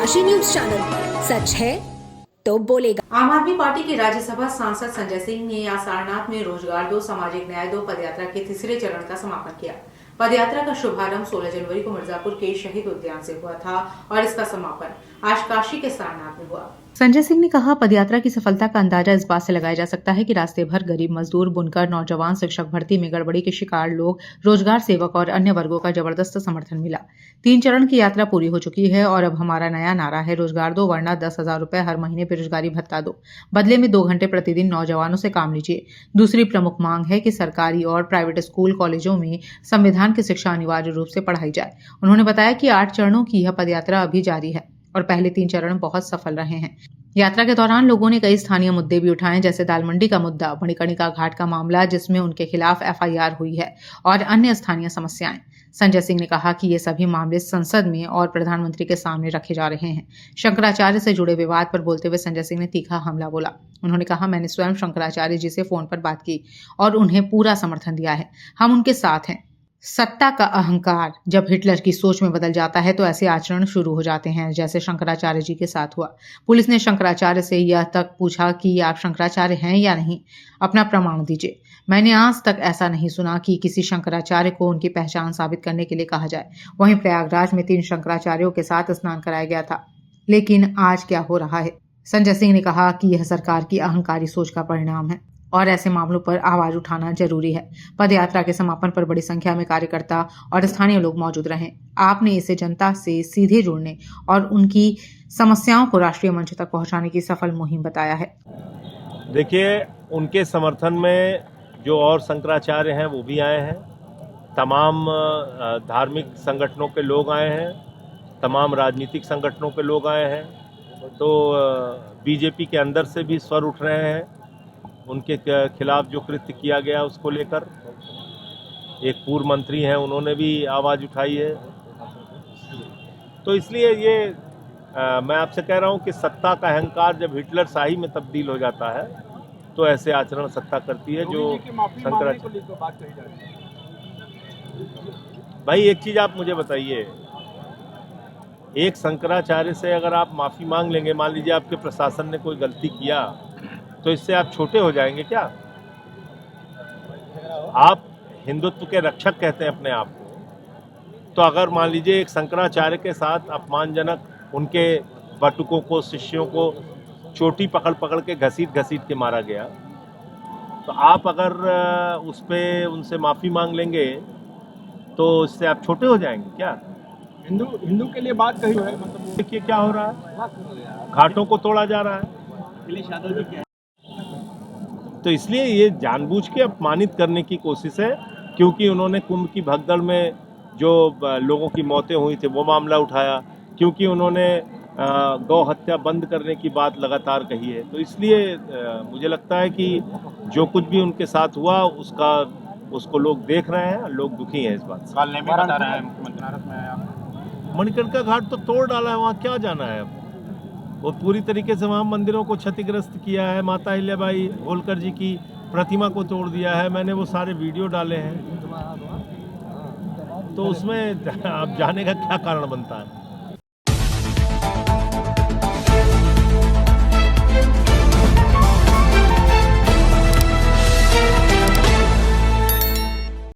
Kashi news channel, सच है तो बोलेगा। आम आदमी पार्टी के राज्यसभा सांसद संजय सिंह ने आज सारनाथ में रोजगार दो, सामाजिक न्याय दो पदयात्रा के तीसरे चरण का समापन किया। पदयात्रा का शुभारंभ 16 जनवरी को मिर्जापुर के शहीद उद्यान से हुआ था और इसका समापन आज काशी के सारनाथ में हुआ। संजय सिंह ने कहा, पदयात्रा की सफलता का अंदाजा इस बात से लगाया जा सकता है कि रास्ते भर गरीब मजदूर, बुनकर, नौजवान, शिक्षक भर्ती में गड़बड़ी के शिकार लोग, रोजगार सेवक और अन्य वर्गों का जबरदस्त समर्थन मिला। 3 चरण की यात्रा पूरी हो चुकी है और अब हमारा नया नारा है, रोजगार दो वरना 10,000 रुपए हर महीने बेरोजगारी भत्ता दो, बदले में 2 घंटे प्रतिदिन नौजवानों से काम लीजिए। दूसरी प्रमुख मांग है कि सरकारी और प्राइवेट स्कूल कॉलेजों में संविधान की शिक्षा अनिवार्य रूप से पढ़ाई जाए। उन्होंने बताया कि 8 चरणों की यह पदयात्रा अभी जारी है और पहले 3 चरण बहुत सफल रहे हैं। यात्रा के दौरान लोगों ने कई स्थानीय मुद्दे भी उठाए, जैसे दाल मंडी का मुद्दा, मणिकर्णिका घाट का मामला जिसमें उनके खिलाफ FIR हुई है और अन्य स्थानीय समस्याएं। संजय सिंह ने कहा कि ये सभी मामले संसद में और प्रधानमंत्री के सामने रखे जा रहे हैं। शंकराचार्य से जुड़े विवाद पर बोलते हुए संजय सिंह ने तीखा हमला बोला। उन्होंने कहा, मैंने स्वयं शंकराचार्य जी से फोन पर बात की और उन्हें पूरा समर्थन दिया है। हम उनके साथ हैं। सत्ता का अहंकार जब हिटलर की सोच में बदल जाता है तो ऐसे आचरण शुरू हो जाते हैं, जैसे शंकराचार्य जी के साथ हुआ। पुलिस ने शंकराचार्य से यह तक पूछा कि आप शंकराचार्य हैं या नहीं, अपना प्रमाण दीजिए। मैंने आज तक ऐसा नहीं सुना कि किसी शंकराचार्य को उनकी पहचान साबित करने के लिए कहा जाए। वहीं प्रयागराज में 3 शंकराचार्यों के साथ स्नान कराया गया था, लेकिन आज क्या हो रहा है? संजय सिंह ने कहा कि यह सरकार की अहंकारी सोच का परिणाम है और ऐसे मामलों पर आवाज उठाना जरूरी है। पदयात्रा के समापन पर बड़ी संख्या में कार्यकर्ता और स्थानीय लोग मौजूद रहे। आपने इसे जनता से सीधे जुड़ने और उनकी समस्याओं को राष्ट्रीय मंच तक पहुंचाने की सफल मुहिम बताया है। देखिए, उनके समर्थन में जो और शंकराचार्य हैं वो भी आए हैं, तमाम धार्मिक संगठनों के लोग आए हैं, तमाम राजनीतिक संगठनों के लोग आए हैं। तो बीजेपी के अंदर से भी स्वर उठ रहे हैं उनके खिलाफ जो कृत्य किया गया उसको लेकर। एक पूर्व मंत्री हैं, उन्होंने भी आवाज़ उठाई है। तो इसलिए ये मैं आपसे कह रहा हूँ कि सत्ता का अहंकार जब हिटलर शाही में तब्दील हो जाता है तो ऐसे आचरण सत्ता करती है। जो शंकराचार्य, भाई एक चीज़ आप मुझे बताइए, एक शंकराचार्य से अगर आप माफ़ी मांग लेंगे, मान लीजिए आपके प्रशासन ने कोई गलती किया, तो इससे आप छोटे हो जाएंगे क्या? आप हिंदुत्व के रक्षक कहते हैं अपने आप को, तो अगर मान लीजिए एक शंकराचार्य के साथ अपमानजनक उनके बटुकों को, शिष्यों को चोटी पकड़ पकड़ के घसीट के मारा गया, तो आप अगर उस पर उनसे माफ़ी मांग लेंगे तो इससे आप छोटे हो जाएंगे क्या? हिंदू के लिए बात कही है, मतलब देखिए क्या हो रहा है, घाटों को तोड़ा जा रहा है। तो इसलिए ये जानबूझ के अपमानित करने की कोशिश है, क्योंकि उन्होंने कुंभ की भगदड़ में जो लोगों की मौतें हुई थी वो मामला उठाया, क्योंकि उन्होंने गौ हत्या बंद करने की बात लगातार कही है। तो इसलिए मुझे लगता है कि जो कुछ भी उनके साथ हुआ उसको लोग देख रहे हैं, लोग दुखी हैं इस बात से। कालने में बता रहा है मुख्यमंत्री, मणिकर्णिका घाट तो तोड़ डाला है, वहाँ क्या जाना है अब? वो पूरी तरीके से वहाँ मंदिरों को क्षतिग्रस्त किया है। माता अहिल्याबाई होलकर जी की प्रतिमा को तोड़ दिया है। मैंने वो सारे वीडियो डाले हैं, तो उसमें अब जाने का क्या कारण बनता है?